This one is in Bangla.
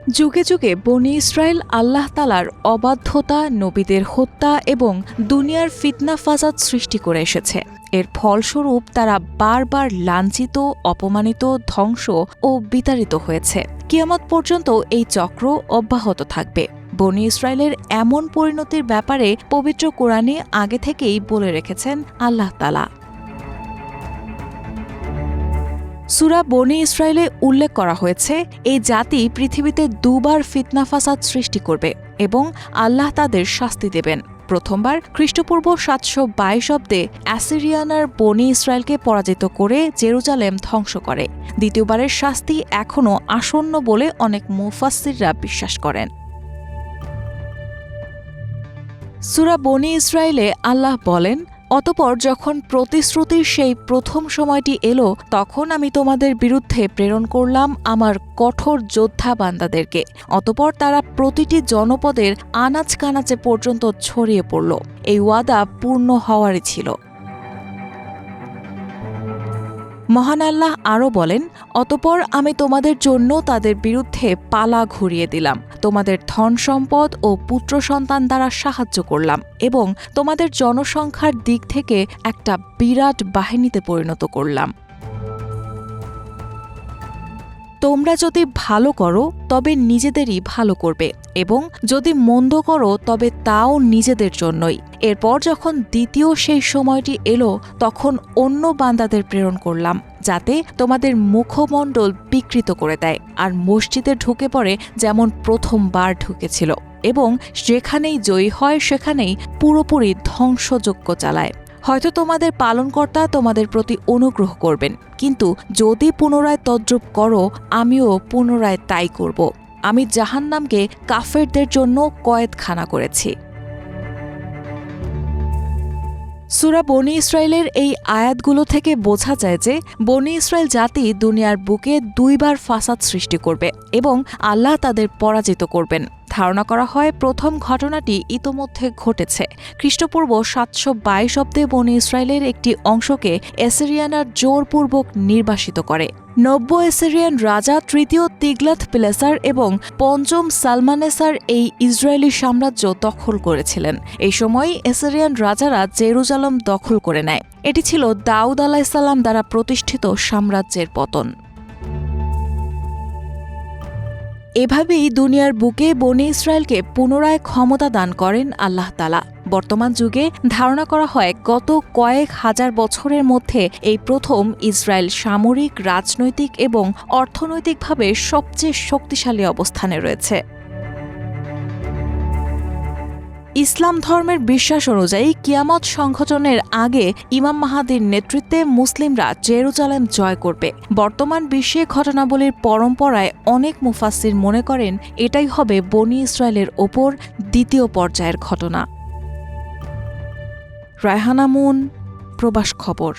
যুগে যুগে বনী ইসরায়েল আল্লাহ তাআলার অবাধ্যতা, নবীদের হত্যা এবং দুনিয়ার ফিতনা ফাসাদ সৃষ্টি করে এসেছে। এর ফলস্বরূপ তারা বারবার লাঞ্ছিত, অপমানিত, ধ্বংস ও বিতাড়িত হয়েছে। কিয়ামত পর্যন্ত এই চক্র অব্যাহত থাকবে। বনী ইসরায়েলের এমন পরিণতির ব্যাপারে পবিত্র কোরআনে আগে থেকেই বলে রেখেছেন আল্লাহ তাআলা। সূরা বনী ইসরায়েলে উল্লেখ করা হয়েছে, এই জাতি পৃথিবীতে দুবার ফিতনা ফাসাদ সৃষ্টি করবে এবং আল্লাহ তাদের শাস্তি দেবেন। প্রথমবার খ্রিস্টপূর্ব ৭২২ অব্দে অ্যাসিরিয়ানার বনী ইসরায়েলকে পরাজিত করে জেরুজালেম ধ্বংস করে। দ্বিতীয়বারের শাস্তি এখনও আসন্ন বলে অনেক মুফাসসিররা বিশ্বাস করেন। সূরা বনী ইসরায়েলে আল্লাহ বলেন, অতঃপর যখন প্রতিশ্রুতির সেই প্রথম সময়টি এলো, তখন আমি তোমাদের বিরুদ্ধে প্রেরণ করলাম আমার কঠোর যোদ্ধা বান্দাদেরকে। অতঃপর তারা প্রতিটি জনপদের আনাচ কানাচে পর্যন্ত ছড়িয়ে পড়ল। এই ওয়াদা পূর্ণ হওয়ারই ছিল। মহান আল্লাহ আরও বলেন, অতঃপর আমি তোমাদের জন্য তাদের বিরুদ্ধে পালা ঘুরিয়ে দিলাম, তোমাদের ধন সম্পদ ও পুত্র সন্তান দ্বারা সাহায্য করলাম এবং তোমাদের জনসংখ্যার দিক থেকে একটা বিরাট বাহিনীতে পরিণত করলাম। তোমরা যদি ভালো করো তবে নিজেদেরই ভালো করবে এবং যদি মন্দ করো তবে তাও নিজেদের জন্যই। এরপর যখন দ্বিতীয় সেই সময়টি এলো, তখন অন্য বান্দাদের প্রেরণ করলাম, যাতে তোমাদের মুখমণ্ডল বিকৃত করে দেয় আর মসজিদে ঢুকে পড়ে যেমন প্রথমবার ঢুকেছিল, এবং যেখানেই জয়ী হয় সেখানেই পুরোপুরি ধ্বংসযজ্ঞ চালায়। হয়তো তোমাদের পালনকর্তা তোমাদের প্রতি অনুগ্রহ করবেন, কিন্তু যদি পুনরায় তদ্রূপ করো, আমিও পুনরায় তাই করব। আমি জাহান্নামকে কাফেরদের জন্য কয়েদখানা করেছি। সূরা বনী ইসরায়েলের এই আয়াতগুলো থেকে বোঝা যায় যে বনী ইসরায়েল জাতি দুনিয়ার বুকে দুইবার ফাসাদ সৃষ্টি করবে এবং আল্লাহ তাদের পরাজিত করবেন। ধারণা করা হয় প্রথম ঘটনাটি ইতোমধ্যে ঘটেছে। খ্রিস্টপূর্ব ৭২২ অব্দে বনী ইসরায়েলের একটি অংশকে অ্যাসিরিয়ানরা জোরপূর্বক নির্বাসিত করে। নব্য অ্যাসিরিয়ান রাজা তৃতীয় তিগলাথ পিলেসার এবং পঞ্চম সালমানেসার এই ইসরায়েলি সাম্রাজ্য দখল করেছিলেন। এই সময় অ্যাসিরিয়ান রাজারা জেরুজালেম দখল করে নেয়। এটি ছিল দাউদ আলাইসাল্লাম দ্বারা প্রতিষ্ঠিত সাম্রাজ্যের পতন। এভাবেই দুনিয়ার বুকে বনী ইসরায়েলকে পুনরায় ক্ষমতা দান করেন আল্লাহ তাআলা। বর্তমান যুগে ধারণা করা হয় গত কয়েক হাজার বছরের মধ্যে এই প্রথম ইসরায়েল সামরিক, রাজনৈতিক এবং অর্থনৈতিকভাবে সবচেয়ে শক্তিশালী অবস্থানে রয়েছে। ইসলাম ধর্মের বিশ্বাস অনুযায়ী কিয়ামত সংঘটনের আগে ইমাম মাহদীর নেতৃত্বে মুসলিমরা জেরুজালেম জয় করবে। বর্তমান বিশ্বে ঘটনাবলীর পরম্পরায় অনেক মুফাসসির মনে করেন এটাই হবে বনী ইসরায়েলের ওপর দ্বিতীয় পর্যায়ের ঘটনা। রায়হানা মুন, প্রবাস খবর।